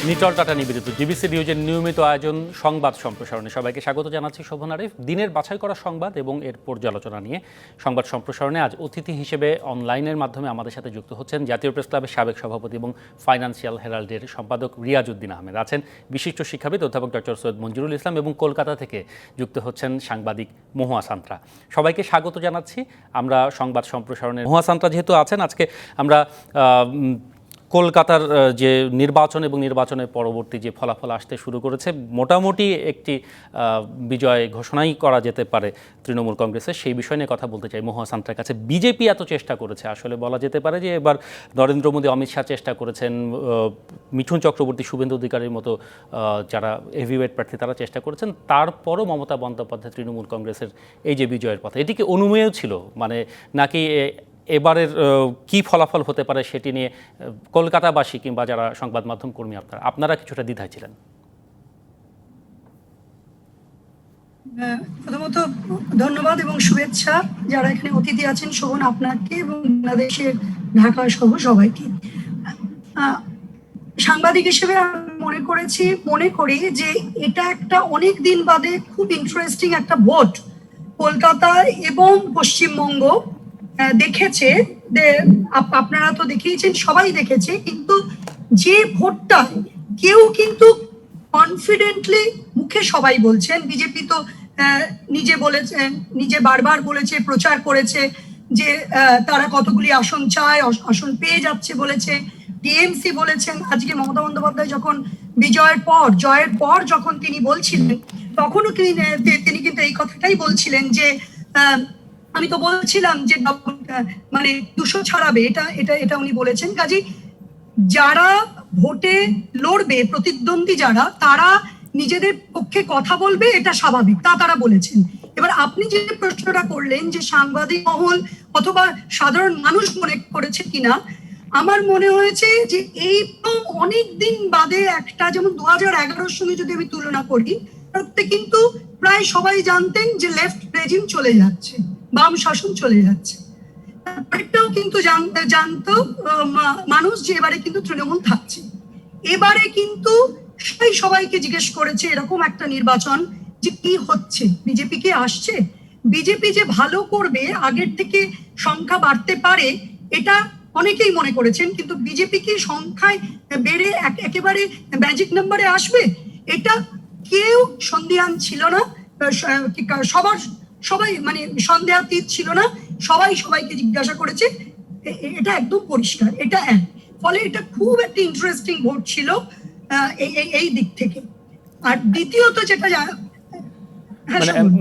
Nitol tata নিবেদিত GBC নিউজের নিয়মিত আয়োজন সংবাদ সম্প্রসারণে সবাইকে স্বাগত জানাচ্ছি। শোভন আরিফ। দিনের বাছাই করা সংবাদ এবং এর পর্যালোচনা নিয়ে সংবাদ সম্প্রসারণে আজ অতিথি হিসেবে অনলাইনের মাধ্যমে আমাদের সাথে যুক্ত হচ্ছেন জাতীয় প্রেস ক্লাবের সাবেক সভাপতি এবং ফাইন্যান্সিয়াল হেরাল্ডের সম্পাদক রিয়াজউদ্দিন আহমেদ। আছেন বিশিষ্ট শিক্ষাবিদ অধ্যাপক ডক্টর সৈয়দ মঞ্জুরুল ইসলাম এবং কলকাতা থেকে যুক্ত হচ্ছেন সাংবাদিক মহুয়া সান্ত্রা। সবাইকে স্বাগত জানাচ্ছি। আমরা সংবাদ সম্প্রসারণে মহুয়া সান্ত্রা যেহেতু আছেন, আজকে আমরা কলকাতার যে নির্বাচন এবং নির্বাচনের পরবর্তী যে ফলাফল আসতে শুরু করেছে, মোটামুটি একটি বিজয় ঘোষণাই করা যেতে পারে তৃণমূল কংগ্রেসের, সেই বিষয় নিয়ে কথা বলতে চাই মহুয়া সান্ত্রার কাছে। বিজেপি এত চেষ্টা করেছে, আসলে বলা যেতে পারে যে এবার নরেন্দ্র মোদী, অমিত শাহ চেষ্টা করেছেন, মিঠুন চক্রবর্তী, শুভেন্দু অধিকারীর মতো যারা হেভিওয়েট প্রার্থী তারা চেষ্টা করেছেন, তারপরও মমতা বন্দ্যোপাধ্যায় তৃণমূল কংগ্রেসের এই যে বিজয়ের পথে, এটি কি অনুমেয় ছিল? মানে নাকি এবারের কি ফলাফল হতে পারে সেটি নিয়ে কলকাতাবাসী কিংবা যারা সংবাদ মাধ্যম কর্মী আপনারা কিছুটা দ্বিধায় ছিলেন? প্রথমত ধন্যবাদ এবং শুভেচ্ছা যারা এখানে অতিথি আছেন, শোভন আপনাকে এবং বাংলাদেশের ঢাকা সহ সবাইকে। সাংবাদিক হিসেবে আমি মনে করি যে এটা একটা অনেক দিন বাদে খুব ইন্টারেস্টিং একটা ভোট কলকাতায় এবং পশ্চিমবঙ্গ দেখেছে। আপনারা তো দেখেইছেন, সবাই দেখেছে, কিন্তু যে ভোটটা কেউ কিন্তু কনফিডেন্টলি মুখে সবাই বলছেন, বিজেপি তো নিজে বলেছেন, নিজে বারবার বলেছে, প্রচার করেছে যে তারা কতগুলি আসন চায়, আসন পেয়ে যাচ্ছে বলেছে। টিএমসি বলেছেন, আজকে মমতা বন্দ্যোপাধ্যায় যখন জয়ের পর যখন তিনি বলছিলেন, তখনও তিনি কিন্তু এই কথাটাই বলছিলেন যে আমি তো বলছিলাম যে মানে 200 ছাড়াবে, এটা উনি বলেছেন। কাজে যারা ভোটে লড়বে, প্রতিদ্বন্দ্বী যারা, তারা নিজেদের পক্ষে কথা বলবে, এটা স্বাভাবিক, তারা বলেছেন। এবার আপনি যে প্রশ্নটা করলেন যে সাংবাদিক মহল অথবা সাধারণ মানুষ মনে করেছে কিনা, আমার মনে হয়েছে যে এই অনেক দিন বাদে একটা, যেমন 2011-র সঙ্গে যদি আমি তুলনা করি, তাতে কিন্তু প্রায় সবাই জানতেন যে লেফট রেজিম চলে যাচ্ছে, বাম শাসন চলে যাচ্ছে। এটাও কিন্তু জানতো মানুষ যে এবারে কিন্তু তৃণমূল থাকছে। এবারে কিন্তু সবাইকে জিজ্ঞেস করেছে এরকম একটা নির্বাচন যে কি হচ্ছে, বিজেপি কি আসছে, বিজেপি যে ভালো করবে, আগের থেকে সংখ্যা বাড়তে পারে, এটা অনেকেই মনে করেছেন। কিন্তু বিজেপি কি সংখ্যায় বেড়ে একেবারে ম্যাজিক নাম্বারে আসবে, এটা কেউ সন্দেহান ছিল না। সবাই মানে সন্দেহাতীত ছিল না, সবাইকে জিজ্ঞাসা করেছে, এটা একদম পরিষ্কার, এটা ফলে এটা খুব একটা ইন্টারেস্টিং ভোট ছিল এই দিক থেকে। আর দ্বিতীয়ত যেটা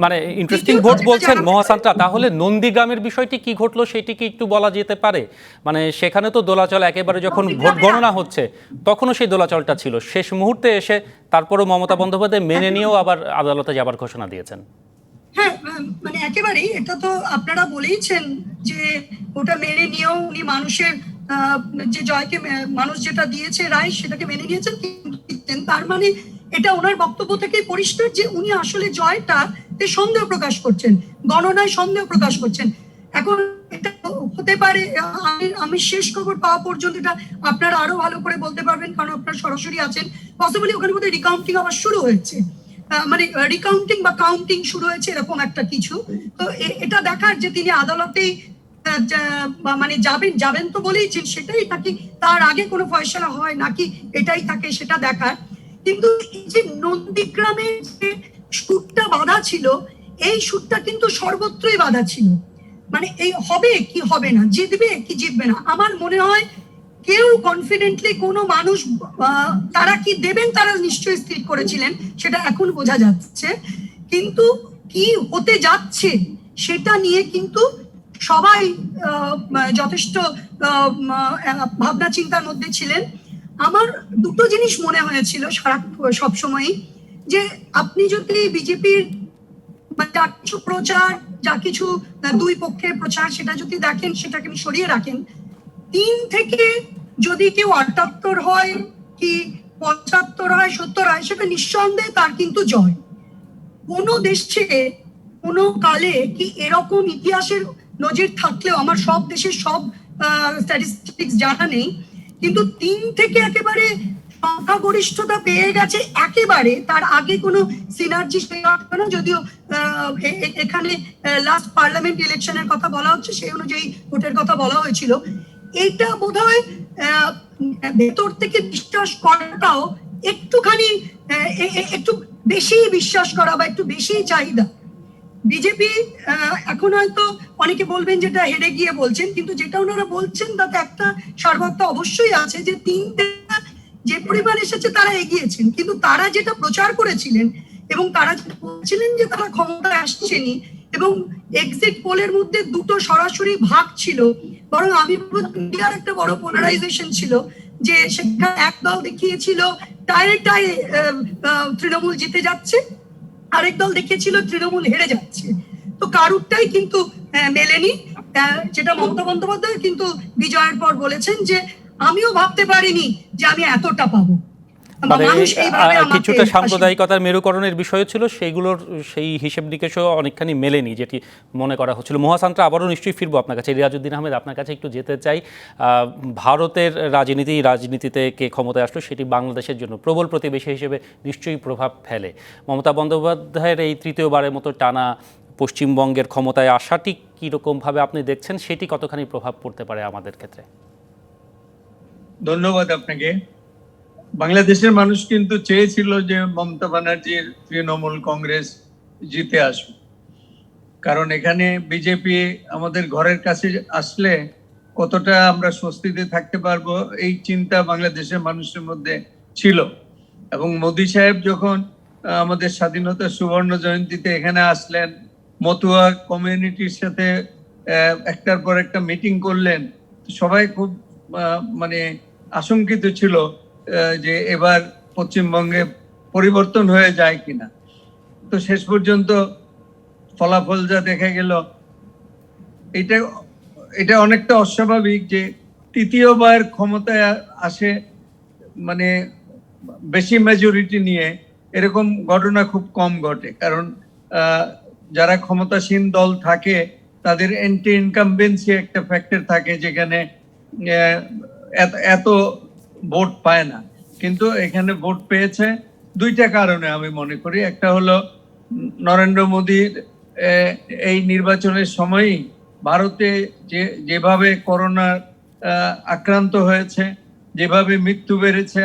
মানে ইন্টারেস্টিং ভোট বলছেন মহুয়া সান্ত্রা, তাহলে নন্দীগ্রামের বিষয়টি কি ঘটলো সেটি কি একটু বলা যেতে পারে? মানে সেখানে তো দোলাচল একেবারে, যখন ভোট গণনা হচ্ছে তখনও সেই দোলাচলটা ছিল, শেষ মুহূর্তে এসে তারপরও মমতা বন্দ্যোপাধ্যায় মেনে নিয়েও আবার আদালতে যাবার ঘোষণা দিয়েছেন। হ্যাঁ, মানে একেবারেই, এটা তো আপনারা বলেইছেন যে ওটা মেনে নিয়েও উনি মানুষের যে জয়কে, মানুষ যেটা দিয়েছে রায়, সেটাকে মেনে নিয়েছেন। তার মানে এটা ওনার বক্তব্য থেকে পরিষ্কার যে উনি আসলে জয়টাতে সন্দেহ প্রকাশ করছেন, গণনায় সন্দেহ প্রকাশ করছেন। এখন এটা হতে পারে, আমি শেষ খবর পাওয়া পর্যন্ত এটা আপনারা আরো ভালো করে বলতে পারবেন, কারণ আপনারা সরাসরি আছেন। পসিবলি ওখানে মধ্যে রিকাউন্টিং আবার শুরু হয়েছে, মানে রিকাউন্টিং বা কাউন্টিং শুরু হয়েছে, এরকম একটা কিছু। তো এটা দেখার যে তিনি আদালতেই মানে যাবেন তো বলেইছেন, সেটাই নাকি তার আগে কোনো ফয়সালা হয় নাকি এটাই থাকে, সেটা দেখার। কিন্তু এই যে নন্দীগ্রামে যে সুরটা বাঁধা ছিল, এই সুরটা কিন্তু সর্বত্রই বাঁধা ছিল। মানে এই হবে কি হবে না, জিতবে কি জিতবে না, আমার মনে হয় কেউ কনফিডেন্টলি কোনো মানুষ, তারা কি দেবেন তারা নিশ্চয়ই স্থির করেছিলেন, সেটা এখন বোঝা যাচ্ছে। কিন্তু কি হতে যাচ্ছে সেটা নিয়ে কিন্তু সবাই যথেষ্ট ভাবনা চিন্তার মধ্যে ছিলেন। আমার দুটো জিনিস মনে হয়েছিল সবসময়ই, যে আপনি যদি বিজেপির যা কিছু প্রচার, যা কিছু দুই পক্ষের প্রচার, সেটা যদি দেখেন, সেটাকে সরিয়ে রাখেন, 3 থেকে যদি কেউ 78 হয় কি 75 হয়, 70 হয়, সেটা নিঃসন্দেহে তার কিন্তু জয়। কোনো দেশে কোনো কালে কি এরকম ইতিহাসের নজির থাকলেও, আমার সব দেশের সব স্ট্যাটিস্টিক্স জানা নেই, কিন্তু 3 থেকে একেবারে সংখ্যাগরিষ্ঠতা পেয়ে গেছে একেবারে, তার আগে কোনো সিনার্জি না, যদিও এখানে লাস্ট পার্লামেন্ট ইলেকশনের কথা বলা হচ্ছে, সেই অনুযায়ী ভোটের কথা বলা হয়েছিল। এইটা বোধহয় ভেতর থেকে বিশ্বাস করাটাও একটুখানি একটু বেশি বিশ্বাস করা বা একটু বেশি চাহিদা। বিজেপি এখন হয়তো অনেকে বলবেন যেটা হেরে গিয়ে বলছেন, কিন্তু যেটা ওনারা বলছেন তাতে একটা সার্বত্য অবশ্যই আছে, যে তিনটে যে পরিমাণ এসেছে তারা এগিয়েছেন, কিন্তু তারা যেটা প্রচার করেছিলেন এবং তারা যেটা বলছিলেন যে তারা ক্ষমতায় আসছেনি, এবং এক্সিট পোলের মধ্যে দুটো সরাসরি ভাগ ছিল, বরং আমি ইন্ডিয়ার একটা বড় পোলারাইজেশন ছিল, যে সেখানে এক দল দেখিয়েছিল টায়ে টায়ে তৃণমূল জিতে যাচ্ছে, আরেক দল দেখিয়েছিল তৃণমূল হেরে যাচ্ছে। তো কারুরটাই কিন্তু মেলেনি। যেটা মমতা বন্দ্যোপাধ্যায় কিন্তু বিজয়ের পর বলেছেন যে আমিও ভাবতে পারিনি যে আমি এতটা পাবো। মানে কিছুটা সাম্প্রদায়িকতার মেরুকরণের বিষয় ছিল, সেইগুলোর সেই হিসেব নিকেশও অনেকখানি মেলেনি যেটি মনে করা হচ্ছিল। মহাসান্ত্রা, আবারও নিশ্চয়ই ফিরবো আপনার কাছে। রিয়াজউদ্দিন আহমেদ, আপনার কাছে একটু যেতে চাই। ভারতের রাজনীতিতে কে ক্ষমতায় আসলো সেটি বাংলাদেশের জন্য প্রবল প্রতিবেশী হিসেবে নিশ্চয়ই প্রভাব ফেলে। মমতা বন্দ্যোপাধ্যায়ের এই তৃতীয়বারের মতো টানা পশ্চিমবঙ্গের ক্ষমতায় আসাটি কীরকমভাবে আপনি দেখছেন, সেটি কতখানি প্রভাব পড়তে পারে আমাদের ক্ষেত্রে? ধন্যবাদ আপনাকে। বাংলাদেশের মানুষ কিন্তু চেয়েছিল যে মমতা ব্যানার্জির তৃণমূল কংগ্রেস জিতে আসবে, কারণ এখানে বিজেপি আমাদের ঘরের কাছে আসলে কতটা আমরা স্বস্তিতে থাকতে পারবো এই চিন্তা বাংলাদেশের মানুষের মধ্যে ছিল। এবং মোদি সাহেব যখন আমাদের স্বাধীনতার সুবর্ণ জয়ন্তীতে এখানে আসলেন, মতুয়া কমিউনিটির সাথে একটার পর একটা মিটিং করলেন, সবাই খুব মানে আশঙ্কিত ছিল যে এবার পশ্চিমবঙ্গে পরিবর্তন হয়ে যায় কিনা। তো শেষ পর্যন্ত ফলাফল যা দেখা গেল, এটা অনেকটা অস্বাভাবিক যে তৃতীয়বার ক্ষমতায় আসে, মানে বেশি মেজরিটি নিয়ে, এরকম ঘটনা খুব কম ঘটে। কারণ যারা ক্ষমতাসীন দল থাকে তাদের অ্যান্টি ইনকামবেন্সি একটা ফ্যাক্টর থাকে, যেখানে এত ভোট পায় না। কিন্তু এখানে ভোট পেয়েছে দুইটা কারণে আমি মনে করি। একটা হলো নরেন্দ্র মোদীর এই নির্বাচনের সময়ই ভারতে যেভাবে করোনা আক্রান্ত হয়েছে, যেভাবে মৃত্যু বেড়েছে,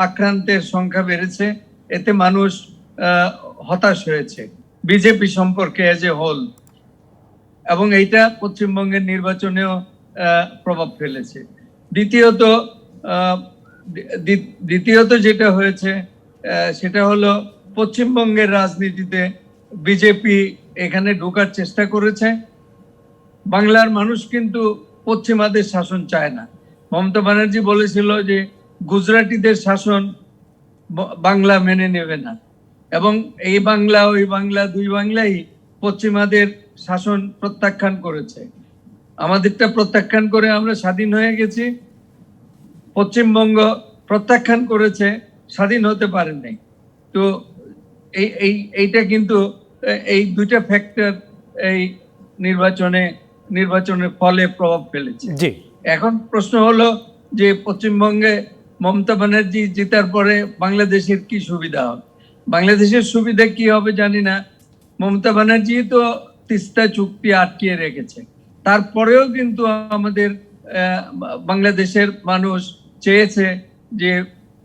আক্রান্তের সংখ্যা বেড়েছে, এতে মানুষ হতাশ হয়েছে বিজেপি সম্পর্কে এজ এ হোল, এবং এইটা পশ্চিমবঙ্গের নির্বাচনেও প্রভাব ফেলেছে। দ্বিতীয়ত যেটা হয়েছে সেটা হলো পশ্চিমবঙ্গের রাজনীতিতে বিজেপি এখানে ঢোকার চেষ্টা করেছে। বাংলার মানুষ কিন্তু পশ্চিমাদের শাসন চায় না। মমতা ব্যানার্জি বলেছিল যে গুজরাটিদের শাসন বাংলা মেনে নেবে না, এবং এই বাংলা ওই বাংলা দুই বাংলাই পশ্চিমাদের শাসন প্রত্যাখ্যান করেছে। আমাদেরটা প্রত্যাখ্যান করে আমরা স্বাধীন হয়ে গেছি, পশ্চিমবঙ্গ প্রত্যাখ্যান করেছে, স্বাধীন হতে পারে নাই। তো এইটা কিন্তু এই দুইটা ফ্যাক্টর এই নির্বাচনের ফলে প্রভাব ফেলেছে। এখন প্রশ্ন হলো যে পশ্চিমবঙ্গে মমতা ব্যানার্জি জেতার পরে বাংলাদেশের কি সুবিধা হবে? বাংলাদেশের সুবিধা কি হবে জানি না। মমতা ব্যানার্জি তো তিস্তা চুক্তি আটকিয়ে রেখেছে, তারপরেও কিন্তু আমাদের বাংলাদেশের মানুষ চেয়েছে যে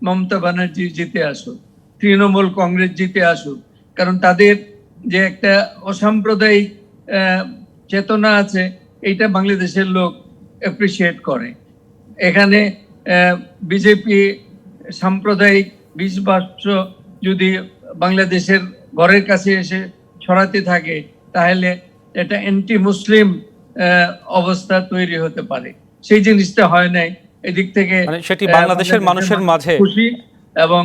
মমতা ব্যানার্জি জিতে আসুক, তৃণমূল কংগ্রেস জিতে আসুক, কারণ তাদের যে একটা অসাম্প্রদায়িক চেতনা আছে, এইটা বাংলাদেশের লোক অ্যাপ্রিসিয়েট করে। এখানে বিজেপি সাম্প্রদায়িক বিষবাষ্প যদি বাংলাদেশের ঘরের কাছে এসে ছড়াতে থাকে, তাহলে এটা অ্যান্টি মুসলিম অবস্থা তৈরি হতে পারে। সেই জিনিসটা হয় নাই। এদিক থেকে সেটি বাংলাদেশের মানুষের মাঝে খুশি এবং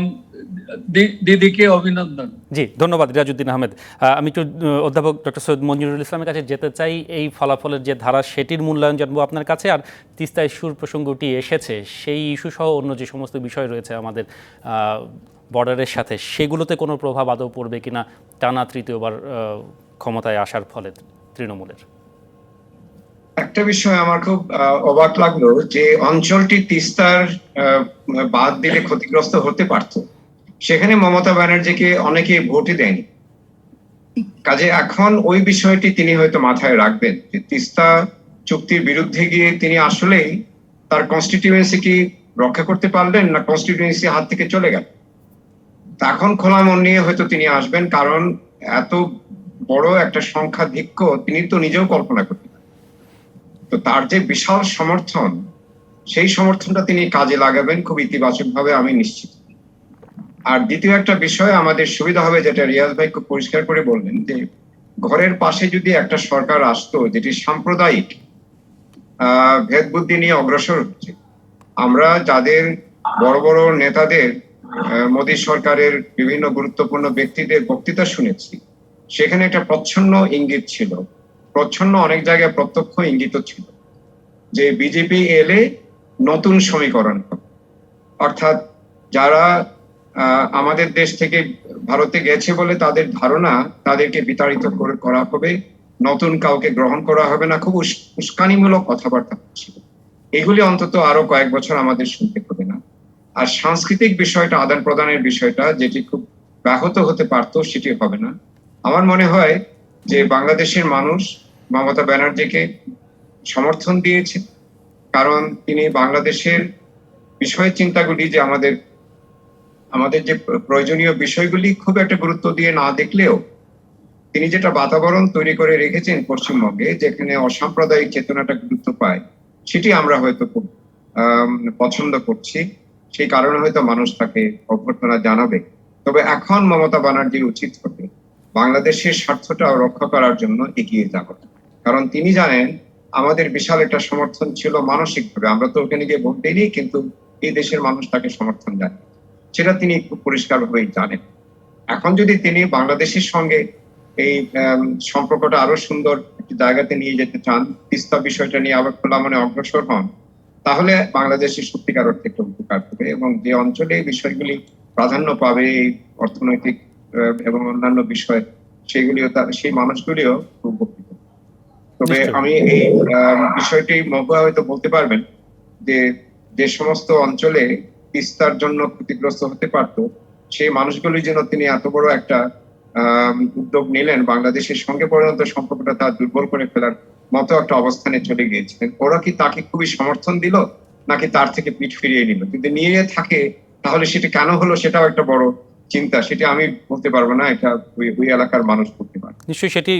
দিদিকে অভিনন্দন। জি, ধন্যবাদ রিয়াজউদ্দিন আহমেদ। আমি একটু অধ্যাপক ডক্টর সৈয়দ মঞ্জুরুল ইসলামের কাছে যেতে চাই। এই ফলাফলের যে ধারা, সেটির মূল্যায়ন জানবো আপনার কাছে। আর তিস্তা ইস্যুর প্রসঙ্গটি এসেছে, সেই ইস্যু সহ অন্য যে সমস্ত বিষয় রয়েছে আমাদের বর্ডারের সাথে, সেগুলোতে কোনো প্রভাব আদৌ পড়বে কিনা টানা তৃতীয়বার ক্ষমতায় আসার ফলে তৃণমূলের? একটা বিষয় আমার খুব অবাক লাগলো যে অঞ্চলটি তিস্তার বাদ দিলে ক্ষতিগ্রস্ত হতে পারত, সেখানে মমতা ব্যানার্জিকে অনেকে ভোটই দেয়নি। কাজে এখন ওই বিষয়টি তিনি হয়তো মাথায় রাখবেন যে তিস্তা চুক্তির বিরুদ্ধে গিয়ে তিনি আসলেই তার কনস্টিটিউয়েন্সি কি রক্ষা করতে পারলেন, না কনস্টিটিউয়েন্সি হাত থেকে চলে গেল। এখন খোলা মন নিয়ে হয়তো তিনি আসবেন, কারণ এত বড় একটা সংখ্যাধিক্য তিনি তো নিজেও কল্পনা করতে পারেন। তো তার যে বিশাল সমর্থন, সেই সমর্থনটা তিনি কাজে লাগাবেন খুব ইতিবাচক ভাবে, আমি নিশ্চিত। আর দ্বিতীয় একটা বিষয় আমাদের সুবিধা হবে, যেটা রিয়াজ ভাই খুব পরিষ্কার করে বললেন, যে ঘরের পাশে যদি একটা সরকার আসতো যেটি সাম্প্রদায়িক ভেদ বুদ্ধি নিয়ে অগ্রসর হচ্ছে। আমরা যাদের বড় বড় নেতাদের, মোদী সরকারের বিভিন্ন গুরুত্বপূর্ণ ব্যক্তিদের বক্তৃতা শুনেছি, সেখানে একটা প্রচ্ছন্ন ইঙ্গিত ছিল, প্রচ্ছন্ন অনেক জায়গায় প্রত্যক্ষ ইঙ্গিত ছিল, যে বিজেপি এলে নতুন সমীকরণ হবে। অর্থাৎ যারা আমাদের দেশ থেকে ভারতে গেছে বলে তাদের ধারণা, তাদেরকে বিতাড়িত করা হবে, নতুন কাউকে গ্রহণ করা হবে না, খুব উস্কানিমূলক কথাবার্তা হচ্ছিল। এগুলি অন্তত আরো কয়েক বছর আমাদের শুনতে হবে না। আর সাংস্কৃতিক বিষয়টা, আদান প্রদানের বিষয়টা, যেটি খুব ব্যাহত হতে পারত, সেটি হবে না। আমার মনে হয় যে বাংলাদেশের মানুষ মমতা ব্যানার্জিকে সমর্থন দিয়েছে, কারণ তিনি বাংলাদেশের বিষয় চিন্তাগুলি, যে আমাদের যে প্রয়োজনীয় বিষয়গুলি খুব একটা গুরুত্ব দিয়ে না দেখলেও তিনি যেটা বাতাবরণ তৈরি করে রেখেছেন পশ্চিমবঙ্গে, যেখানে অসাম্প্রদায়িক চেতনাটা গুরুত্ব পায়, সেটি আমরা হয়তো খুব পছন্দ করছি। সেই কারণে হয়তো মানুষ তাকে অভ্যর্থনা জানাবে। তবে এখন মমতা ব্যানার্জির উচিত হবে বাংলাদেশের স্বার্থটা রক্ষা করার জন্য এগিয়ে যাওয়া, কারণ তিনি জানেন আমাদের বিশাল একটা সমর্থন ছিল মানসিকভাবে। আমরা তো ওখানে গিয়ে ভোট দিইনি, কিন্তু এই দেশের মানুষ তাকে সমর্থন দেয়, সেটা তিনি খুব পরিষ্কারভাবেই জানেন। এখন যদি তিনি বাংলাদেশের সঙ্গে এই সম্পর্কটা আরো সুন্দর একটি জায়গাতে নিয়ে যেতে চান, তিস্তা বিষয়টা নিয়ে আবার খোলা মনে অগ্রসর হন, তাহলে বাংলাদেশের সত্যিকার অর্থে একটা উপকার হবে, এবং যে অঞ্চলে এই বিষয়গুলি প্রাধান্য পাবে, এই অর্থনৈতিক এবং অন্যান্য বিষয়, সেগুলিও সেই মানুষগুলিও খুব উপকৃত। তবে আমি এই বিষয়টি মহুয়া হয়তো বলতে পারবেন, যে সমস্ত অঞ্চলে তিস্তার জন্য ক্ষতিগ্রস্ত হতে পারত, সেই মানুষগুলির জন্য তিনি এত বড় একটা উদ্যোগ নিলেন, বাংলাদেশের সঙ্গে পর্যন্ত সম্পর্কটা তার দুর্বল করে ফেলার মতো একটা অবস্থানে চলে গিয়েছিলেন। ওরা কি তাকে খুবই সমর্থন দিল, নাকি তার থেকে পিঠ ফিরিয়ে নিল? যদি নিয়ে থাকে তাহলে সেটা কেন হলো, সেটাও একটা বড় চিন্তা। সেটা আমি বলতে পারবো না, এটা ওই এলাকার মানুষ বলতে পারে। নিশ্চয়ই সেটি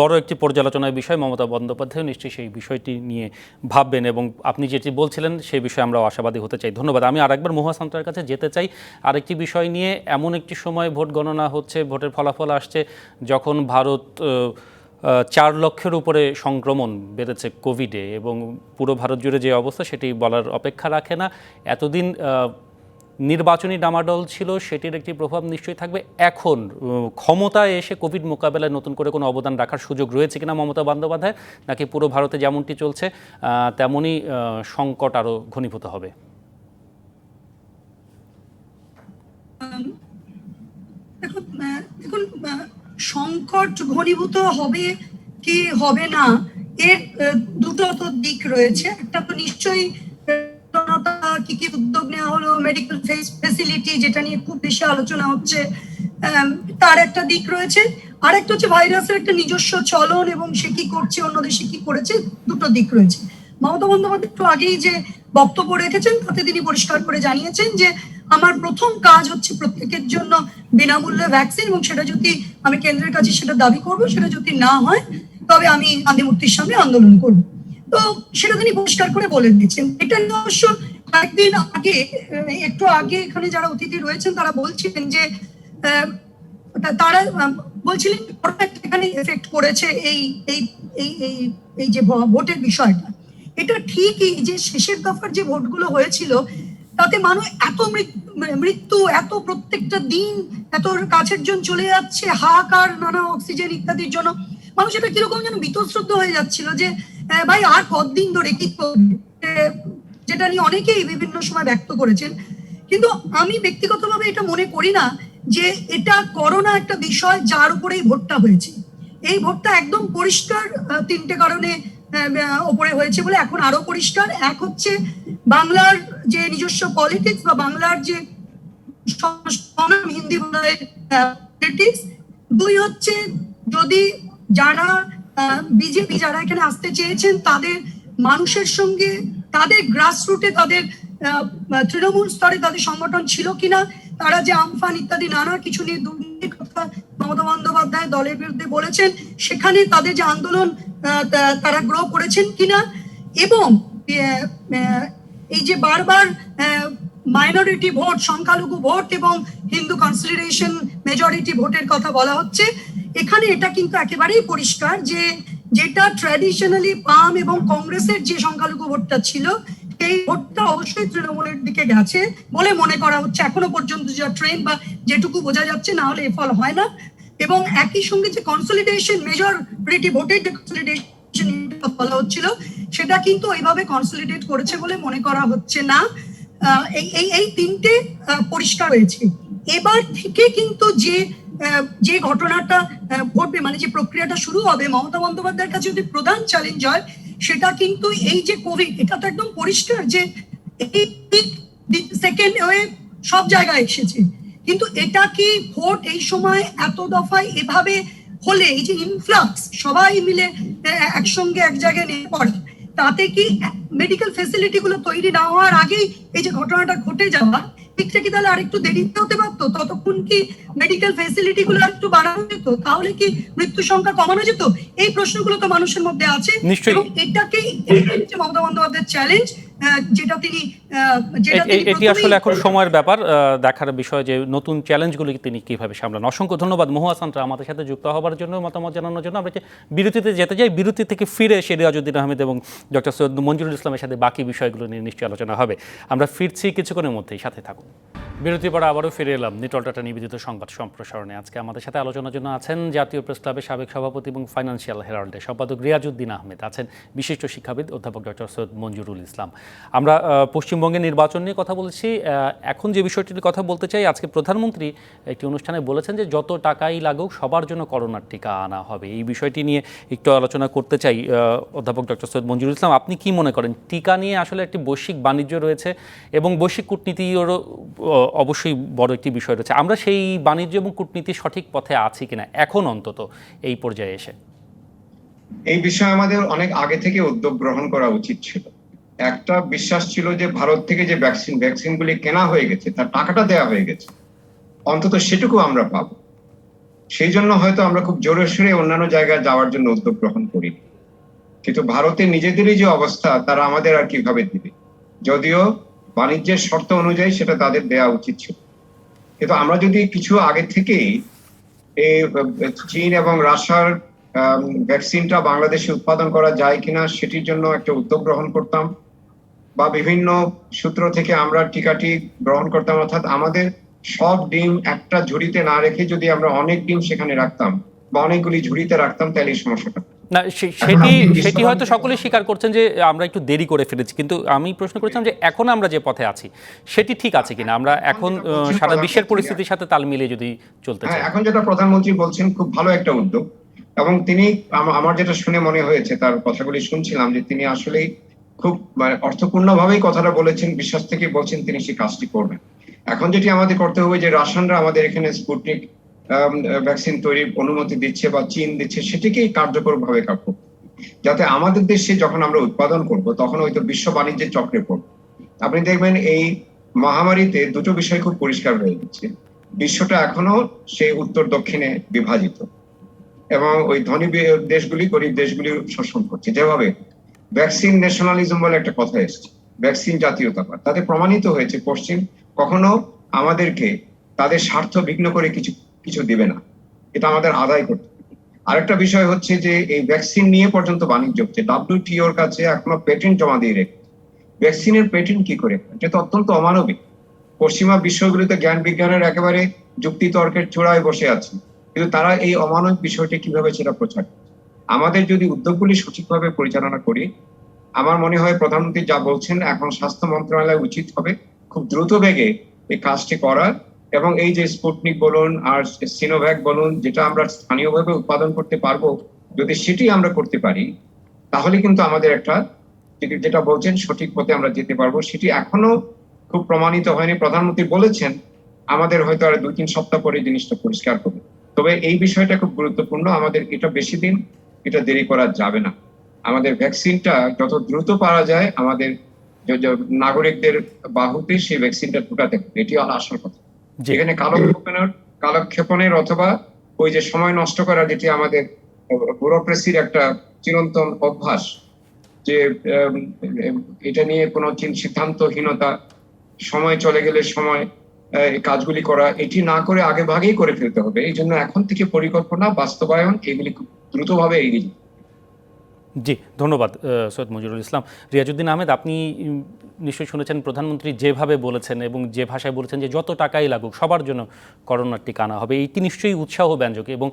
বড় একটি পর্যালোচনার বিষয়। মমতা বন্দ্যোপাধ্যায় নিশ্চয়ই সেই বিষয়টি নিয়ে ভাববেন, এবং আপনি যেটি বলছিলেন সেই বিষয়ে আমরাও আশাবাদী হতে চাই। ধন্যবাদ। আমি আরেকবার মহুয়া সান্তার কাছে যেতে চাই আরেকটি বিষয় নিয়ে। এমন একটি সময় ভোট গণনা হচ্ছে, ভোটের ফলাফল আসছে, যখন ভারত 4 লক্ষের উপরে সংক্রমণ বেড়েছে কোভিডে, এবং পুরো ভারত জুড়ে যে অবস্থা সেটি বলার অপেক্ষা রাখে না। এতদিন নির্বাচনী ডামাডোল ছিল, সেটির একটি প্রভাব নিশ্চয়ই থাকবে। এখন ক্ষমতায় এসে কোভিড মোকাবেলায় নতুন করে কোনো অবদান রাখার সুযোগ রয়েছে কিনা মমতা বন্দ্যোপাধ্যায়, নাকি পুরো ভারতে যেমনটি চলছে তেমনই সংকট আরো ঘনীভূত হবে? দেখুন, সংকট ঘনীভূত হবে কি হবে না, এর দুটো তো দিক রয়েছে। একটা তো নিশ্চয়ই কি কি উদ্যোগ নেওয়া হলো, মেডিকেল ফেসিলিটি, যেটা নিয়ে খুব বেশি আলোচনা হচ্ছে, তার একটা দিক রয়েছে। আর একটা হচ্ছে ভাইরাসের একটা নিজস্ব চলন, এবং সে কি করছে, অন্য দেশে কি করেছে, দুটো দিক রয়েছে। মমতা বন্দ্যোপাধ্যায় একটু আগেই যে বক্তব্য রেখেছেন, তাতে তিনি পরিষ্কার করে জানিয়েছেন যে আমার প্রথম কাজ হচ্ছে প্রত্যেকের জন্য বিনামূল্যে ভ্যাকসিন, এবং সেটা যদি আমি কেন্দ্রের কাছে সেটা দাবি করবো, সেটা যদি না হয় তবে আমি গান্ধী মূর্তির সামনে আন্দোলন করবো। তো সেটা তিনি পরিষ্কার করে বলে দিয়েছেন। এটা অবশ্য কয়েকদিন আগে, একটু আগে এখানে যারা অতিথি রয়েছেন তারা বলছিলেন যে তারা বলছিলেন এখানে এফেক্ট করেছে এই এই এই এই যে ভোটের বিষয়টা। এটা ঠিকই যে শেষের দফার যে ভোটগুলো হয়েছিল, তাতে মানুষ এত মৃত্যু, এত প্রত্যেকটা দিন এত কাছের জন চলে যাচ্ছে, হাহাকার, নানা অক্সিজেন ইত্যাদির জন্য মানুষ এটা কিরকম যেন বীতশ্রদ্ধ হয়ে যাচ্ছিল, যে ভাই আর কতদিন ধরে কি করবে, যেটা নিয়ে অনেকেই বিভিন্ন সময় ব্যক্ত করেছেন। কিন্তু আমি ব্যক্তিগতভাবে এটা মনে করি না যে এটা করোনা একটা বিষয় যার উপরে এই ভোটটা হয়েছে। এই ভোটটা একদম পরিষ্কার 3টে কারণে ওপরে হয়েছে বলে এখন আরো পরিষ্কার। এক হচ্ছে বাংলার যে নিজস্ব পলিটিক্স বা বাংলার যে হিন্দি পলিটিক্স, দুই হচ্ছে যদি যারা বিজেপি যারা এখানে আসতে চেয়েছেন তাদের মানুষের সঙ্গে, তাদের গ্রাসরুটে, তাদের তৃণমূল স্তরে তাদের সংগঠন ছিল কিনা, তারা যে আমফান ইত্যাদি নানা কিছু নিয়ে দুর্নীতির কথা মমতা বন্দ্যোপাধ্যায় দলের বিরুদ্ধে বলেছেন, সেখানে তাদের যে আন্দোলন তারা গ্রো করেছেন কিনা, এবং এই যে বারবার মাইনরিটি ভোট, সংখ্যালঘু ভোট এবং হিন্দু কনসিডারেশন মেজরিটি ভোটের কথা বলা হচ্ছে, এখানে এটা কিন্তু একেবারেই পরিষ্কার যে যেটা ট্র্যাডিশনালি বাম এবং কংগ্রেসের যে সংখ্যালঘু ভোটটা ছিল, এই ভোটটা অবশ্যই তৃণমূলের দিকে গেছে বলে মনে করা হচ্ছে এখনো পর্যন্ত, যা ট্রেন বা যেটুকু বোঝা যাচ্ছে, না হলে এ ফল হয় না। এবং একই সঙ্গে যে কনসলিডেশন মেজরিটি ভোটের যে কনসলিডেশন বলা হচ্ছিল, সেটা কিন্তু ওইভাবে কনসলিডেট করেছে বলে মনে করা হচ্ছে না। এই তিনটে পরিষ্কার হয়েছে। এবার থেকে কিন্তু যে ঘটনাটা ঘটবে, মানে যে প্রক্রিয়াটা শুরু হবে, মমতা বন্দ্যোপাধ্যায়ের কাছে যদি প্রধান চ্যালেঞ্জ হয়, সেটা কিন্তু এই যে কোভিড, এটা তো একদম পরিষ্কার যে সেকেন্ড ওয়েভ সব জায়গায় এসেছে, কিন্তু এটা কি ভোট এই সময় এত দফায় এভাবে হলে, এই যে ইনফ্লাক্স সবাই মিলে একসঙ্গে এক জায়গায় নিয়ে পড়ে, তাতে কি মেডিকেল ফেসিলিটি গুলো তৈরি না হওয়ার আগেই এই যে ঘটনাটা ঘটে যাওয়া, ঠিকটা কি তাহলে আরেকটু দেরিতে হতে পারতো? ততক্ষণ কি মেডিকেল ফেসিলিটি গুলো আরেকটু বাড়ানো যেত? তাহলে কি মৃত্যু সংখ্যা কমানো যেত? এই প্রশ্নগুলো তো মানুষের মধ্যে আছে, এবং এটাকেই মমতা বন্দ্যোপাধ্যায়ের চ্যালেঞ্জ, যেটা তিনি এটি আসলে এখন সময়ের ব্যাপার, দেখার বিষয় যে নতুন চ্যালেঞ্জগুলি তিনি কিভাবে সামলান। অসংখ্য ধন্যবাদ মহু হাসানরা আমাদের সাথে যুক্ত হওয়ার জন্য, মতামত জানানোর জন্য। আমরা বিরতিতে যেতে যাই, বিরতি থেকে ফিরে এসে রিয়াজউদ্দিন আহমেদ এবং ডক্টর সৈয়দ মঞ্জুরুল ইসলামের সাথে বাকি বিষয়গুলো নিয়ে নিশ্চয়ই আলোচনা হবে। আমরা ফিরছি কিছুক্ষণের মধ্যেই, সাথে থাকুন। বিরতির পর আবারও ফিরে এলাম নিটল টাটা নিবেদিত সংবাদ সম্প্রসারণে। আজকে আমাদের সাথে আলোচনার জন্য আছেন জাতীয় প্রেস ক্লাবের সাবেক সভাপতি এবং ফাইন্যান্সিয়াল হেরাল্ডের সম্পাদক রিয়াজউদ্দিন আহমেদ, আছেন বিশিষ্ট শিক্ষাবিদ অধ্যাপক ডক্টর সৈয়দ মঞ্জুরুল ইসলাম। আমরা পশ্চিমবঙ্গের নির্বাচন নিয়ে কথা বলেছি। এখন যে বিষয়টির কথা বলতে চাই, আজকে প্রধানমন্ত্রী একটি অনুষ্ঠানে বলেছেন যে যত টাকাই লাগুক সবার জন্য করোনার টিকা আনা হবে। এই বিষয়টি নিয়ে একটু আলোচনা করতে চাই। অধ্যাপক ডক্টর সৈয়দ মঞ্জুরুল ইসলাম, আপনি কি মনে করেন, টিকা নিয়ে আসলে একটি বৈশ্বিক বাণিজ্য রয়েছে এবং বৈশ্বিক কূটনীতিরও অবশ্যই বড় একটি বিষয় রয়েছে, আমরা সেই বাণিজ্য এবং কূটনীতির সঠিক পথে আছি কিনা এখন অন্তত এই পর্যায়ে এসে? এই বিষয়ে আমাদের অনেক আগে থেকে উদ্যোগ গ্রহণ করা উচিত ছিল। একটা বিশ্বাস ছিল যে ভারত থেকে যে ভ্যাকসিনগুলি কেনা হয়ে গেছে, তার টাকাটা দেওয়া হয়ে গেছে, অন্তত সেটুকু আমরা পাবো। সেই জন্য হয়তো আমরা খুব জোরে সোরে অন্যান্য জায়গায় যাওয়ার জন্য উদ্যোগ গ্রহণ করি। কিন্তু ভারতের নিজেদেরই যে অবস্থা, তারা আমাদের আর কিভাবে দিবে? যদিও বাণিজ্যের শর্ত অনুযায়ী সেটা তাদের দেওয়া উচিত ছিল, কিন্তু আমরা যদি কিছু আগে থেকেই এই চীন এবং রাশিয়ার ভ্যাকসিনটা বাংলাদেশে উৎপাদন করা যায় কিনা সেটির জন্য একটা উদ্যোগ গ্রহণ করতাম, বা বিভিন্ন সূত্র থেকে আমরা টিকাটি গ্রহণ করতাম, অর্থাৎ আমাদের সব ডিম একটা ঝুড়িতে না রেখে যদি আমরা অনেক ডিম সেখানে রাখতাম বা অনেকগুলি ঝুড়িতে রাখতাম, তাহলে এই সমস্যাটা না, সেটি হয়তো সকলেই স্বীকার করছেন যে আমরা একটু দেরি করে ফেলেছি, কিন্তু আমি প্রশ্ন করেছিলাম যে এখন আমরা যে পথে আছি সেটি ঠিক আছে কিনা, আমরা এখন সারা বিশ্বের পরিস্থিতির সাথে তাল মিলিয়ে যদি চলতে চাই। এখন যেটা প্রধানমন্ত্রী বলছেন খুব ভালো একটা উদ্যোগ, এবং তিনি, আমার যেটা শুনে মনে হয়েছে, তার কথাগুলি শুনছিলাম, যে তিনি আসলেই খুব অর্থপূর্ণভাবেই কথাটা বলেছেন, বিশ্বাস থেকে বলছেন তিনি সেই কাজটি করবেন। এখন যেটি আমাদের করতে হবে, যে রাশিয়ানরা আমাদের এখানে স্পুটনিক ভ্যাকসিন তৈরির অনুমতি দিচ্ছে বা চীন দিচ্ছে, সেটিকেই কার্যকর ভাবে করতে, যাতে আমাদের দেশে যখন আমরা উৎপাদন করব তখন হয়তো বিশ্ব বাণিজ্যের চক্রে পড়ব। আপনি দেখবেন এই মহামারীতে দুটো বিষয় খুব পরিষ্কার হয়ে গেছে। বিশ্বটা এখনো সেই উত্তর দক্ষিণে বিভাজিত, এবং ওই ধনী দেশগুলি গরিব দেশগুলি শোষণ করছে। যেভাবে ভ্যাকসিন ন্যাশনালিজম বলে একটা কথা এসছে, ভ্যাকসিন জাতীয়তাবাদ, তাতে প্রমাণিত হয়েছে পশ্চিম কখনো আমাদেরকে তাদের স্বার্থ বিঘ্ন করে কিছু দিবে না, এটা আমাদের আদায় করতে হবে। আরেকটা বিষয় হচ্ছে যে এই ভ্যাকসিন নিয়ে পর্যন্ত বাণিজ্য হচ্ছে, WTO এর কাছে এখনো পেটেন্ট জমা দিয়ে রেখেছে। ভ্যাকসিনের পেটেন্ট কি করে? এটা তো অত্যন্ত অমানবিক। পশ্চিমা বিশ্বগুলিতে জ্ঞান বিজ্ঞানের একেবারে যুক্তি তর্কের চূড়ায় বসে আছে, কিন্তু তারা এই অমানবিক বিষয়টি কিভাবে সেটা প্রচার করে। আমাদের যদি উদ্যোগগুলি সঠিকভাবে পরিচালনা করি, আমার মনে হয় প্রধানমন্ত্রী যা বলছেন, এখন স্বাস্থ্য মন্ত্রণালয় উচিত হবে খুব দ্রুত বেগে এই কাজটি করা, এবং এই যে স্পুটনিক বলুন আর সিনোভ্যাক বলুন, যেটা আমরা স্থানীয়ভাবে উৎপাদন করতে পারবো, যদি সেটি আমরা করতে পারি, তাহলে কিন্তু আমাদের একটা যেটা বলছেন সঠিক পথে আমরা যেতে পারবো। সেটি এখনো খুব প্রমাণিত হয়নি। প্রধানমন্ত্রী বলেছেন আমাদের হয়তো আর 2-3 সপ্তাহ পরে জিনিসটা পরিষ্কার হবে। তবে এই বিষয়টা খুব গুরুত্বপূর্ণ, আমাদের এটা বেশি দিন এটা দেরি করা যাবে না। আমাদের ভ্যাকসিনটা যত দ্রুত পাওয়া যায় আমাদের নাগরিকদের বাহুতে সেই ভ্যাকসিনটা ঢুকাতে হবে, এটি হলো আসল কথা। এখানে কালক্ষেপণের অথবা ওই যে সময় নষ্ট করা, যেটি আমাদের ব্যুরোক্রেসির একটা চিরন্তন অভ্যাস, যে এটা নিয়ে কোনো সিদ্ধান্তহীনতা, সময় চলে গেলে সময় কাজগুলি করা, এটি না করে আগে ভাগেই করে ফেলতে হবে। এই জন্য এখন থেকে পরিকল্পনা, বাস্তবায়ন এগুলি খুব দ্রুতভাবে এগিয়ে। জি, ধন্যবাদ সৈয়দ মঞ্জুরুল ইসলাম। রিয়াজউদ্দিন আহমেদ, আপনি নিশ্চয়ই শুনেছেন প্রধানমন্ত্রী যেভাবে বলেছেন এবং যে ভাষায় বলেছেন যে যত টাকাই লাগুক সবার জন্য করোনার টিকা আনা হবে, এইটি নিশ্চয়ই উৎসাহব্যঞ্জক। এবং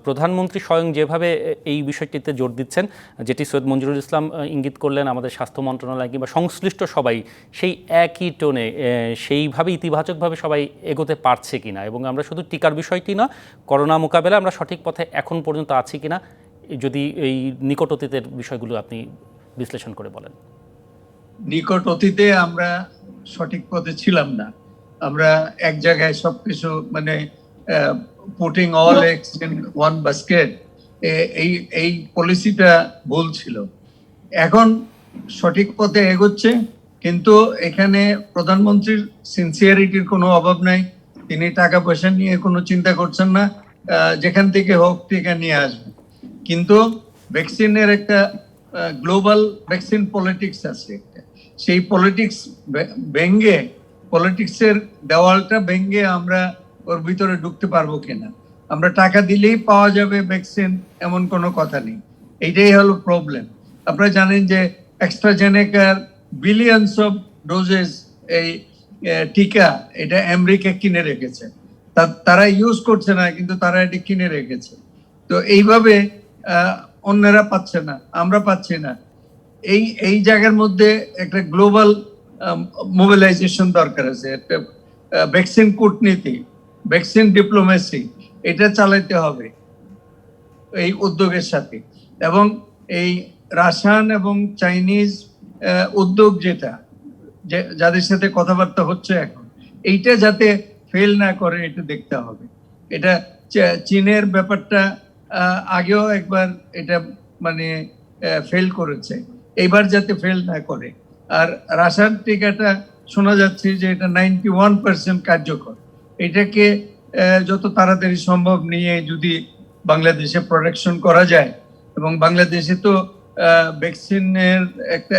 প্রধানমন্ত্রী স্বয়ং যেভাবে এই বিষয়টিতে জোর দিচ্ছেন, যেটি সৈয়দ মঞ্জুরুল ইসলাম ইঙ্গিত করলেন, আমাদের স্বাস্থ্য মন্ত্রণালয় কিংবা সংশ্লিষ্ট সবাই সেই একই টোনে সেইভাবে ইতিবাচকভাবে সবাই এগোতে পারছে কিনা, এবং আমরা শুধু টিকার বিষয়টি না, করোনা মোকাবেলায় আমরা সঠিক পথে এখন পর্যন্ত আছি কিনা, যদি এই নিকট অতীতের বিষয়গুলো আপনি বিশ্লেষণ করে বলেন। নিকট অতীতে আমরা সঠিক পথে ছিলাম না। আমরা এক জায়গায় সবকিছু মানে putting all eggs in one basket, এই পলিসিটা ভুল ছিল। এখন সঠিক পথে এগোচ্ছে, কিন্তু এখানে প্রধানমন্ত্রীর সিনসিয়ারিটির কোনো অভাব নাই। তিনি টাকা পয়সা নিয়ে কোনো চিন্তা করছেন না, যেখান থেকে হোক টিকা নিয়ে আসবেন। কিন্তু ভ্যাকসিনের একটা গ্লোবাল ভ্যাকসিন পলিটিক্স আছে, সেই পলিটিক্স ভেঙ্গে, পলিটিক্সের দেওয়ালটা ভেঙ্গে আমরা ওর ভিতরে ঢুকতে পারবো কিনা। আমরা টাকা দিলেই পাওয়া যাবে ভ্যাকসিন এমন কোনো কথা নেই, এইটাই হলো প্রবলেম। আপনারা জানেন যে অ্যাস্ট্রাজেনেকার বিলিয়নস অফ ডোজেস এই টিকা এটা আমেরিকা কিনে রেখেছে, তারা ইউজ করছে না, কিন্তু তারা এটি কিনে রেখেছে। তো এইভাবে অন্যরা পাচ্ছে না, আমরা পাচ্ছি না। এই জায়গার মধ্যে একটা গ্লোবাল মোবিলাইজেশন দরকার আছে, একটা ভ্যাকসিন কূটনীতি, ভ্যাকসিন ডিপ্লোমেসি, এটা চালাইতে হবে এই উদ্যোগের সাথে। এবং এই রাশিয়ান এবং চাইনিজ উদ্যোগ যেটা, যাদের সাথে কথাবার্তা হচ্ছে এখন, এইটা যাতে ফেল না করে এটা দেখতে হবে। এটা চীনের ব্যাপারটা আগেও একবার এটা মানে ফেল করেছে, এইবার যাতে ফেল না করে। আর রাশিয়ান টিকাটা শোনা যাচ্ছে যে এটা 91% কার্যকর। এটাকে যত তাড়াতাড়ি সম্ভব নিয়ে যদি বাংলাদেশে প্রোডাকশন করা যায়, এবং বাংলাদেশে তো ভ্যাকসিনের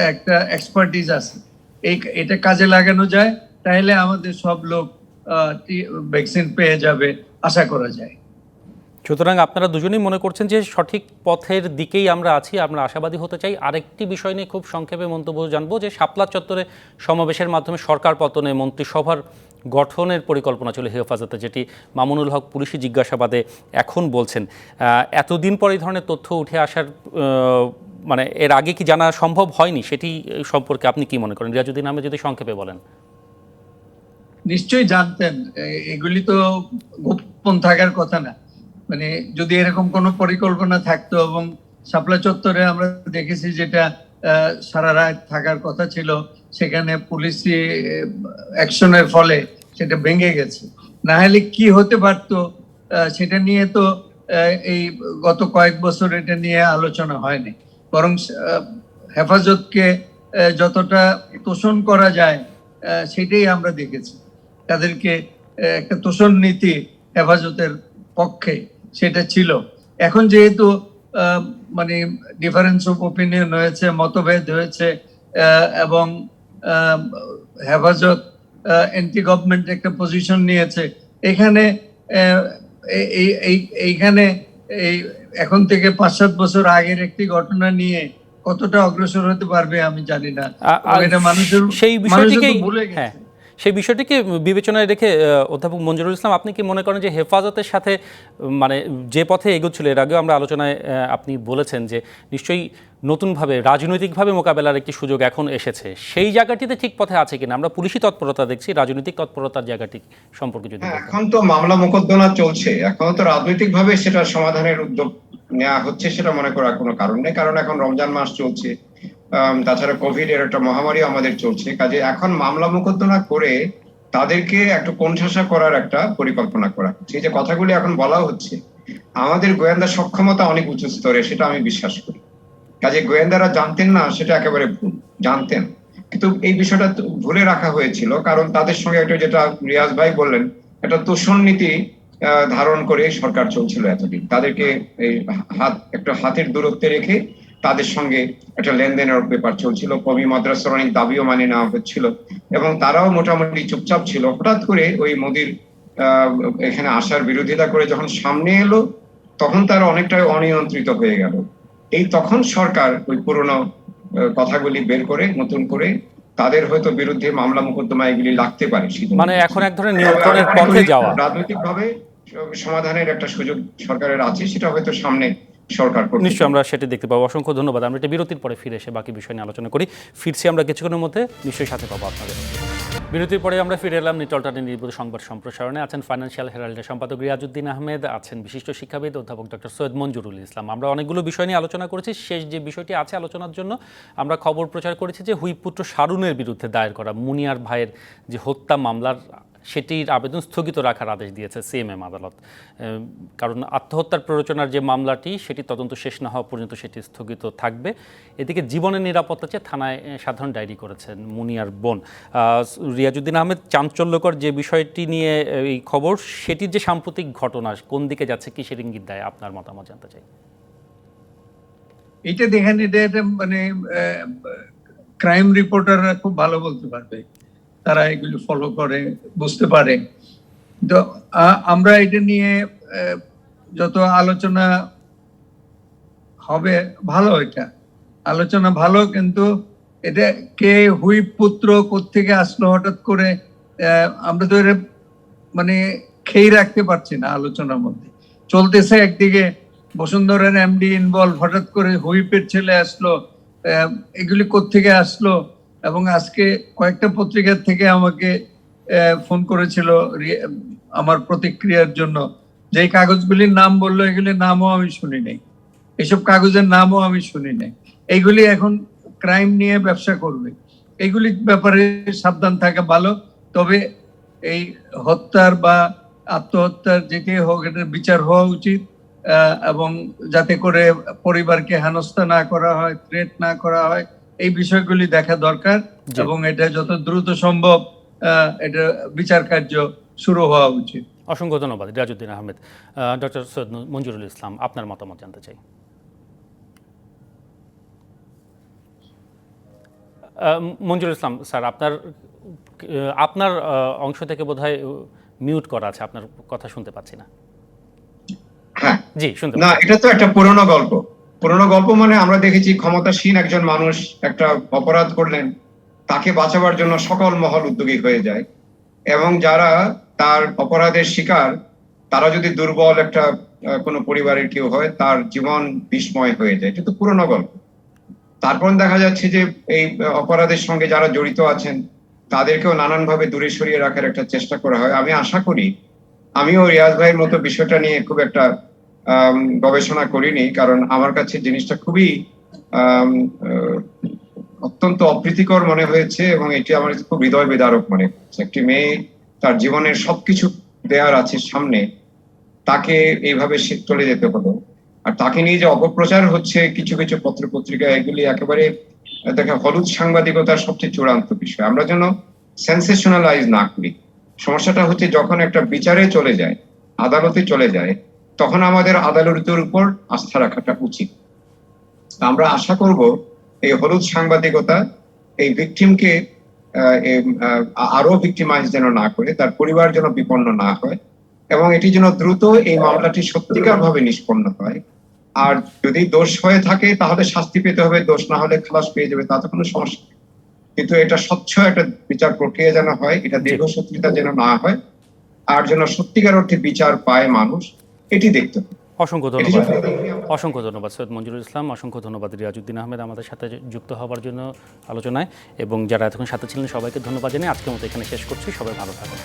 একটা এক্সপার্টিস আছে, এটা কাজে লাগানো যায়, তাহলে আমাদের সব লোক ভ্যাকসিন পেয়ে যাবে আশা করা যায়। সুতরাং আপনারা দুজনেই মনে করছেন যে সঠিক পথের দিকেই আমরা আছি, আমরা আশাবাদী হতে চাই। আরেকটি বিষয় নিয়ে খুব সংক্ষেপে মন্তব্য জানবো, যে শাপলা চত্বরে সমাবেশের মাধ্যমে সরকার পতনে মন্ত্রিসভার গঠনের পরিকল্পনা ছিল হেফাজতে, যেটি মামুনুল হক পুলিশি জিজ্ঞাসাবাদে এখন বলছেন। এতদিন পর এই ধরনের তথ্য উঠে আসার মানে এর আগে কি জানা সম্ভব হয়নি, সেটি সম্পর্কে আপনি কি মনে করেন? রিয়াজউদ্দিন আহমেদ যদি সংক্ষেপে বলেন। নিশ্চয়ই জানতেন, এগুলি তো গোপন থাকার কথা না। মানে যদি এরকম কোনো পরিকল্পনা থাকতো, এবং শাপলা চত্বরে আমরা দেখেছি যেটা সারা রাত থাকার কথা ছিল, সেখানে পুলিশি অ্যাকশনের ফলে সেটা ভেঙে গেছে। না হলে কি হতে পারতো সেটা নিয়ে তো এই গত কয়েক বছর এটা নিয়ে আলোচনা হয়নি, বরং হেফাজতকে যতটা তোষণ করা যায় সেটাই আমরা দেখেছি। তাদেরকে একটা তোষণ নীতি হেফাজতের পক্ষে সেটা ছিল। এখন যেহেতু মানে ডিফারেন্স অফ ওপিনিয়ন হয়েছে, মতভেদ হয়েছে, এবং হেফাজত এন্টি গভর্নমেন্ট একটা পজিশন নিয়েছে, এখানে এইখানে এই এখন থেকে 5-7 বছর আগের একটি ঘটনা নিয়ে কতটা অগ্রসর হতে পারবে আমি জানি না। এটা মানুষের সেই বিষয়টিকে ভুলে গেছে। সেই বিষয়টিকে বিবেচনায় রেখে অধ্যাপক মঞ্জুরুল ইসলাম, আপনি কি মনে করেন যে হেফাজতের সাথে মানে যে পথে এগোচ্ছিল, এর আগেও আমরা আলোচনায় আপনি বলেছেন যে নিশ্চয়ই নতুনভাবে রাজনৈতিকভাবে মোকাবেলার একটি সুযোগ এখন এসেছে, সেই জায়গাটিতে ঠিক পথে আছে কিনা? আমরা পুলিশি তৎপরতা দেখছি, রাজনৈতিক তৎপরতার জায়গাটি সম্পর্কে যদি এখন তো মামলা মোকদ্দমা চলছে, এখন তো রাজনৈতিকভাবে সেটা সমাধানের উদ্যোগ নেওয়া হচ্ছে সেটা মনে করার কোনো কারণ নেই, কারণ এখন রমজান মাস চলছে, তাছাড়া কোভিড এর একটা মহামারী আমাদের চলছে। কাজে এখন মামলা মোকদ্দমা করে তাদেরকে একটু কোণঠাসা করার একটা পরিকল্পনা করা হচ্ছে। এই যে কথাগুলি এখন বলা হচ্ছে, আমাদের গোয়েন্দা সক্ষমতা অনেক উঁচু স্তরে, সেটা আমি বিশ্বাস করি। কাজে গোয়েন্দারা জানতেন না সেটা একেবারে ভুল, জানতেন, কিন্তু এই বিষয়টা ভুলে রাখা হয়েছিল, কারণ তাদের সঙ্গে একটা, যেটা রিয়াজ ভাই বললেন, একটা তোষণ নীতি ধারণ করে সরকার চলছিল এতদিন। তাদেরকে এই একটা হাতের দূরত্বে রেখে তাদের সঙ্গে একটা লেনদেনের ব্যাপার চলছিল। কবি মাদ্রাসার অনেক দাবিও মানে নেওয়া হচ্ছিল এবং তারাও মোটামুটি চুপচাপ ছিল। হঠাৎ করে ওই মোদির এখানে আসার বিরোধিতা করে যখন সামনে এলো, তখন তারা অনেকটাই অনিয়ন্ত্রিত হয়ে গেল। এই তখন সরকার ওই পুরনো কথাগুলি বের করে নতুন করে তাদের হয়তো বিরুদ্ধে মামলা মোকদ্দমা এগুলি লাগতে পারে। মানে এখন এক ধরনের নিয়ন্ত্রণের পথে যাওয়া, রাজনৈতিকভাবে সমাধানের একটা সুযোগ সরকারের আছে, সেটা হয়তো সামনে সরকার করবে। নিশ্চয়ই আমরা সেটি দেখতে পাবো। অসংখ্য ধন্যবাদ। আমরা এটা বিরতির পরে ফিরে এসে বাকি বিষয় নিয়ে আলোচনা করি। ফিরছি আমরা কিছুক্ষণের মধ্যে, নিশ্চয়ই সাথে পাবো আপনাদের। বিরতির পরে আমরা ফিরে এলাম নিটল টানে নির্ভর সংবাদ সম্প্রসারণে। আছেন ফাইন্যান্সিয়াল হেরাল্ডের সম্পাদক রিয়াজউদ্দিন আহমেদ, আছেন বিশিষ্ট শিক্ষাবিদ অধ্যাপক ডক্টর সৈয়দ মঞ্জুরুল ইসলাম। আমরা অনেকগুলো বিষয় নিয়ে আলোচনা করেছি। শেষ যে বিষয়টি আছে আলোচনার জন্য, আমরা খবর প্রচার করেছি যে হুইপুত্র শারুনের বিরুদ্ধে দায়ের করা মুনিয়ার ভাইয়ের যে হত্যা মামলার, সেটির আবেদন স্থগিত রাখার আদেশ দিয়েছে সিএমএম আদালত। কারণ আত্মহত্যার প্ররোচনার যে মামলাটি, সেটি তদন্ত শেষ না হওয়া পর্যন্ত সেটি স্থগিত থাকবে। এদিকে জীবনের নিরাপত্তা চেয়ে থানায় সাধারণ ডায়েরি করেছেন মুনিয়ার বোন। রিয়াজউদ্দিন আহমেদ, চাঞ্চল্যকর যে বিষয়টি নিয়ে এই খবর, সেটির যে সাম্প্রতিক ঘটনা কোন দিকে যাচ্ছে, কিসের ইঙ্গিত দেয়, আপনার মতামত জানতে চাই। এটা দেখেন, এটা মানে ক্রাইম রিপোর্টাররা খুব ভালো বলতে পারবে, তারা এগুলি ফলো করে, বুঝতে পারে। তো আমরা এটা নিয়ে যত আলোচনা হবে ভালো, এটা আলোচনা ভালো, কিন্তু এটা কে হুইপ পুত্র কোত্থেকে আসলো হঠাৎ করে, আমরা তো এটা মানে খেয়ে রাখতে পারছি না। আলোচনার মধ্যে চলতেছে, একদিকে বসুন্ধরার এমডি ইনভলভ, হঠাৎ করে হুইপের ছেলে আসলো, এগুলি কোত্থেকে আসলো। এবং আজকে কয়েকটা পত্রিকার থেকে আমাকে ফোন করেছিল আমার প্রতিক্রিয়ার জন্য, যে কাগজগুলির নাম বললো, এগুলির নামও আমি শুনি নাই, এসব কাগজের নামও আমি শুনি নাই। এইগুলি এখন ক্রাইম নিয়ে ব্যবসা করবে, এইগুলি ব্যাপারে সাবধান থাকা ভালো। তবে এই হত্যার বা আত্মহত্যার যেটি হোক, এটার বিচার হওয়া উচিত, এবং যাতে করে পরিবারকে হেনস্থা না করা হয়, থ্রেট না করা হয়, এই বিষয়গুলি দেখা দরকার। এবং এটা যত দ্রুত সম্ভব এটা বিচার কার্য শুরু হওয়া উচিত। অসংখ্য ধন্যবাদ রিয়াজউদ্দিন আহমেদ। ডক্টর সৈয়দ মঞ্জুরুল ইসলাম, আপনার মতামত জানতে চাই। মঞ্জুরুল ইসলাম স্যার, আপনার অংশ থেকে বোধহয় মিউট করা আছে, আপনার কথা শুনতে পাচ্ছি না। হ্যাঁ, জি, শুনতে না, এটা তো একটা পুরনো গল্প। পুরনো গল্প মানে আমরা দেখেছি ক্ষমতাসীন একজন মানুষ একটা অপরাধ করলেন, তাকে বাঁচাবার জন্য সকল মহল উদ্যোগী হয়ে যায়, এবং যারা তার অপরাধের শিকার, তারা যদি দুর্বল একটা কোনো পরিবারের কেউ হয়, তার জীবন বিস্ময় হয়ে যায়। এটা তো পুরনো গল্প। তারপর দেখা যাচ্ছে যে এই অপরাধের সঙ্গে যারা জড়িত আছেন, তাদেরকেও নানানভাবে দূরে সরিয়ে রাখার একটা চেষ্টা করা হয়। আমি আশা করি, আমিও রিয়াজ ভাইয়ের মতো বিষয়টা নিয়ে খুব একটা গবেষণা করিনি, কারণ আমার কাছে জিনিসটা খুবই অত্যন্ত অপ্রীতিকর মনে হয়েছে, এবং এটি আমার খুব হৃদয় বিদারক মনে হচ্ছে। একটি মেয়ে তার জীবনের সবকিছু দেওয়ার আছে সামনে, তাকে এইভাবে চলে যেতে হলো। আর তাকে নিয়ে যে অপপ্রচার হচ্ছে কিছু কিছু পত্র পত্রিকা, এগুলি একেবারে দেখা হলুদ সাংবাদিকতার সবচেয়ে চূড়ান্ত বিষয়। আমরা যেন সেন্সেশনালাইজ না করি। সমস্যাটা হচ্ছে যখন একটা বিচারে চলে যায়, আদালতে চলে যায়, তখন আমাদের আদালতের উপর আস্থা রাখাটা উচিত। আমরা আশা করব এই হলুদ সাংবাদিকতা এই ভিকটিমকে আরো ভিকটিমাইজ যেন না করে, তার পরিবার যেন বিপন্ন না হয়, এবং এটি যেন দ্রুত এই মামলাটি সত্যিকার ভাবে নিষ্পন্ন হয়। আর যদি দোষ হয়ে থাকে তাহলে শাস্তি পেতে হবে, দোষ না হলে খালাস পেয়ে যাবে, তাতে কোনো সমস্যা নেই। কিন্তু এটা স্বচ্ছ একটা বিচার প্রক্রিয়া যেন হয়, এটা দীর্ঘসূত্রিতা যেন না হয়, আর যেন সত্যিকার অর্থে বিচার পায় মানুষ, এটি দেখতে হবে। অসংখ্য ধন্যবাদ সৈয়দ মঞ্জুরুল ইসলাম, অসংখ্য ধন্যবাদ রিয়াজউদ্দিন আহমেদ আমাদের সাথে যুক্ত হওয়ার জন্য আলোচনায়, এবং যারা এতক্ষণ সাথে ছিলেন সবাইকে ধন্যবাদ জানিয়ে আজকের মতো এখানে শেষ করছি। সবাই ভালো থাকুন।